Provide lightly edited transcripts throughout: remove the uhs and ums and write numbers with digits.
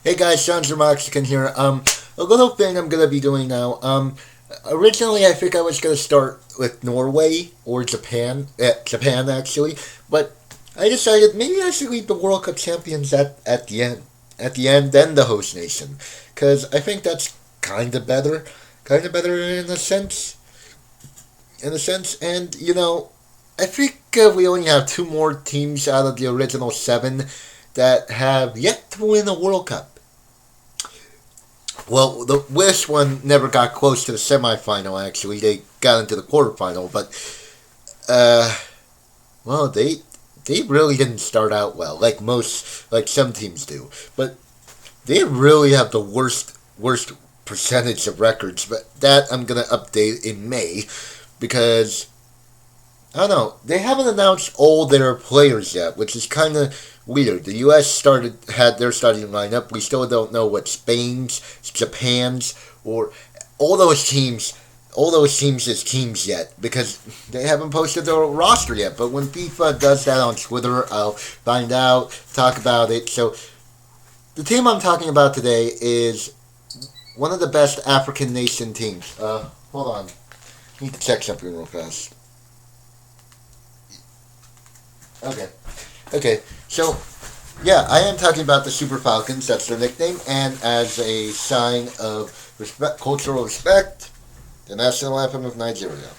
Hey guys, Sean Mexican here. A little thing I'm gonna be doing now. Originally I think I was gonna start with Norway or Japan. Japan actually, but I decided maybe I should leave the World Cup champions at the end. At the end, then the host nation, because I think that's kind of better in a sense. In a sense, and I think we only have two more teams out of the original seven that have yet to win a World Cup. Well, the Wish one never got close to the semifinal. Actually, they got into the quarterfinal, but uh, well, they really didn't start out well, like some teams do. But they really have the worst percentage of records. But that I'm gonna update in May because I don't know. They haven't announced all their players yet, which is kind of weird. The U.S. had their starting lineup. We still don't know what Spain's, Japan's, or all those teams, all those teams as teams yet because they haven't posted their roster yet. But when FIFA does that on Twitter, I'll find out, talk about it. So the team I'm talking about today is one of the best African nation teams. Hold on, I need to check something real fast. Okay. Okay. So, yeah, I am talking about the Super Falcons. That's their nickname. And as a sign of respect, cultural respect, the national anthem of Nigeria.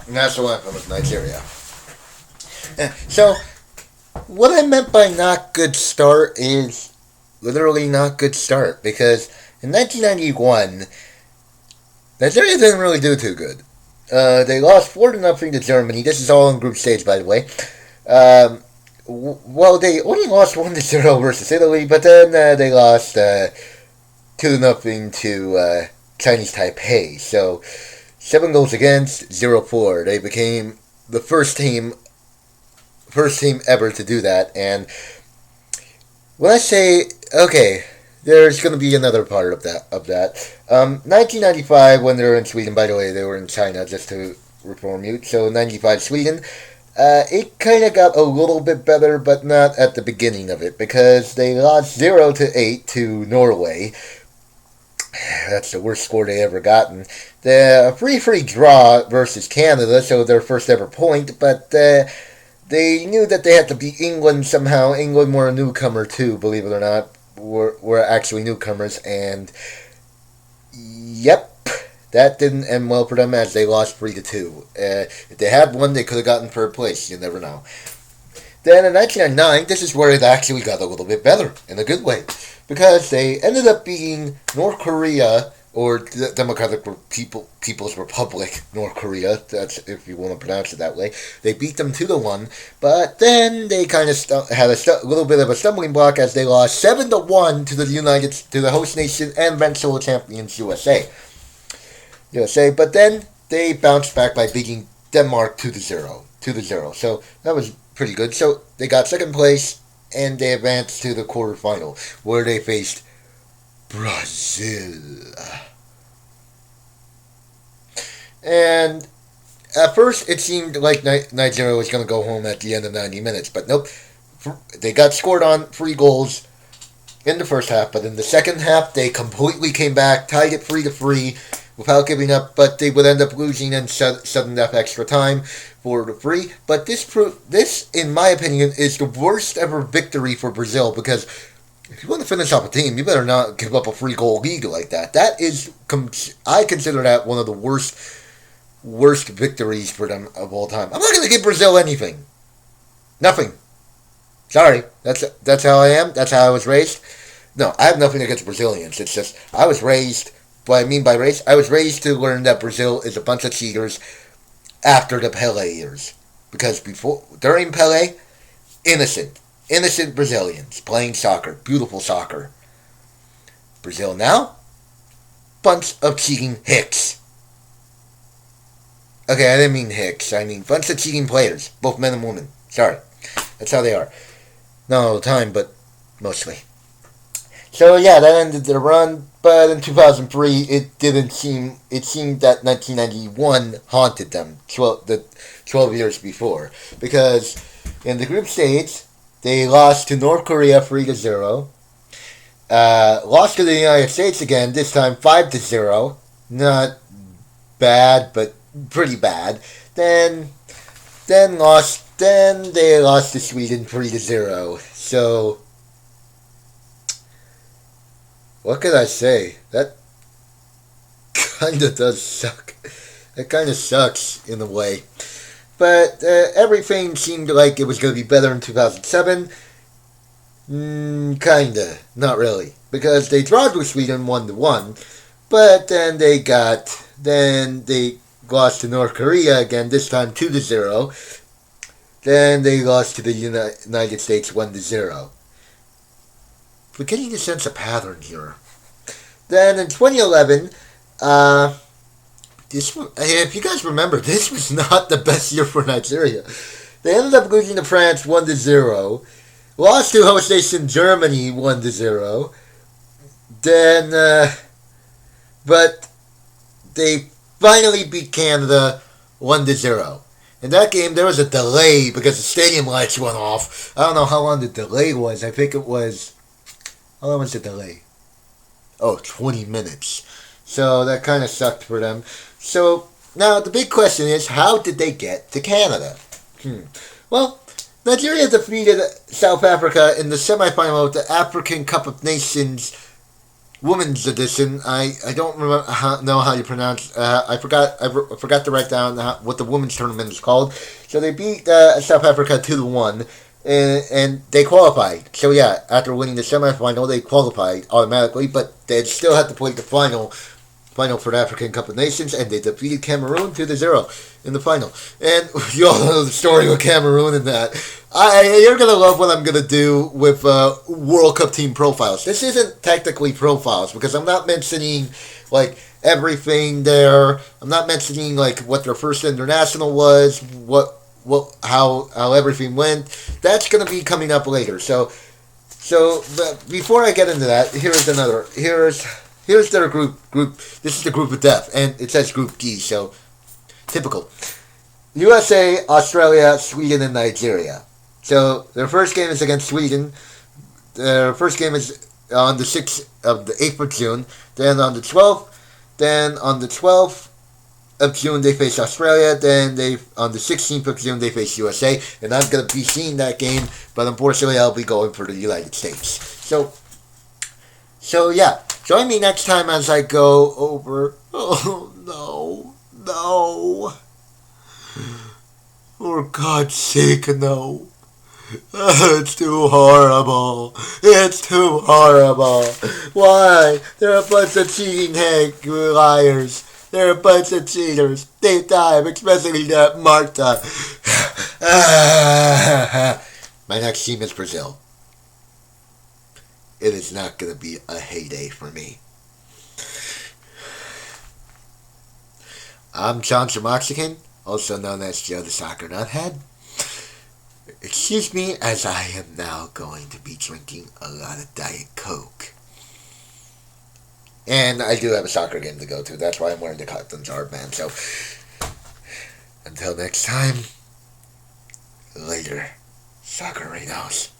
National anthem of Nigeria. So, what I meant by not good start is literally not good start because in 1991, Nigeria didn't really do too good. They lost 4 to nothing to Germany. This is all in group stage, by the way. Well, they only lost 1 to 0 versus Italy, but then they lost 2 to nothing to Chinese Taipei. So, 7 goals against, 0-4. They became the first team ever to do that. And when I say okay, there's going to be another part of that. 1995, when they were in Sweden. By the way, they were in China just to reform you. So 95 Sweden. It kind of got a little bit better, but not at the beginning of it because they lost 0-8 to Norway. That's the worst score they ever gotten. The free draw versus Canada, so their first ever point, but they knew that they had to beat England somehow. England were a newcomer too, believe it or not. Were actually newcomers, and yep, that didn't end well for them as they lost 3-2. If they had won, they could have gotten third place. You never know. Then in 1999, this is where it actually got a little bit better, in a good way. Because they ended up beating North Korea, or the Democratic People's Republic, North Korea, that's if you want to pronounce it that way. They beat them 2-1, but then they kind of had a little bit of a stumbling block as they lost 7-1 to the host nation and eventual champions USA. But then they bounced back by beating Denmark 2-0. So that was pretty good. So they got second place and they advanced to the quarterfinal where they faced Brazil. And at first it seemed like Nigeria was going to go home at the end of 90 minutes, but nope. They got scored on 3 goals in the first half, but in the second half they completely came back, tied it 3-3 without giving up, but they would end up losing in sudden death extra time for the free. But this, in my opinion, is the worst ever victory for Brazil, because if you want to finish off a team, you better not give up a free goal lead like that. That is, I consider that one of the worst victories for them of all time. I'm not going to give Brazil anything. Nothing. Sorry. That's how I am. That's how I was raised. No, I have nothing against Brazilians. It's just, I was raised, what I mean by raised, I was raised to learn that Brazil is a bunch of cheaters after the Pele years. Because during Pele, innocent Brazilians playing soccer, beautiful soccer. Brazil now, bunch of cheating hicks. Okay, I didn't mean hicks. I mean bunch of cheating players, both men and women. Sorry, that's how they are. Not all the time, but mostly. So yeah, that ended their run. But in 2003, it seemed that 1991 haunted them. 12 years before, because in the group stage, they lost to North Korea 3-0. Lost to the United States again, this time 5-0. Not bad, but pretty bad. Then they lost to Sweden 3-0. So what could I say? That kinda does suck. That kinda sucks in a way. But everything seemed like it was going to be better in 2007. Kinda. Not really. Because they drawed with Sweden 1-1. But then they lost to North Korea again, this time 2-0. Then they lost to the United States 1-0. We're getting a sense of pattern here. Then in 2011, if you guys remember, this was not the best year for Nigeria. They ended up losing to France 1-0. Lost to host nation Germany 1-0. Then, but they finally beat Canada 1-0. In that game, there was a delay because the stadium lights went off. I don't know how long the delay was. I think it was... How long was the delay? 20 minutes. So that kind of sucked for them. So now the big question is, how did they get to Canada? Well, Nigeria defeated South Africa in the semifinal of the African Cup of Nations Women's Edition. I don't know how you pronounce. I forgot to write down what the women's tournament is called. So they beat South Africa 2-1. And they qualified. So yeah, after winning the semifinal, they qualified automatically, but they still had to play the final for the African Cup of Nations, and they defeated Cameroon 2-0 in the final. And you all know the story with Cameroon and that. You're gonna love what I'm gonna do with World Cup team profiles. This isn't technically profiles because I'm not mentioning like everything there. I'm not mentioning like what their first international was, how everything went. That's going to be coming up later. So but before I get into that, here's their group. This is the group of death, and it says Group D. So typical. USA, Australia, Sweden, and Nigeria. So their first game is against Sweden. Their first game is on the 8th of June. Then on the 12th of June they face Australia. Then on the 16th of June they face USA, and I'm gonna be seeing that game, but unfortunately I'll be going for the United States. So yeah, join me next time as I go over. Oh no! For God's sake, no! It's too horrible. It's too horrible. Why? They're a bunch of cheating liars. They're a bunch of cheaters. Big time, especially that Marta. My next team is Brazil. It is not going to be a heyday for me. I'm John Mexican, also known as Joe the Soccer Nuthead. Excuse me as I am now going to be drinking a lot of Diet Coke. And I do have a soccer game to go to. That's why I'm wearing the Cotton Jar band. So, until next time, later, Soccer Rhinos.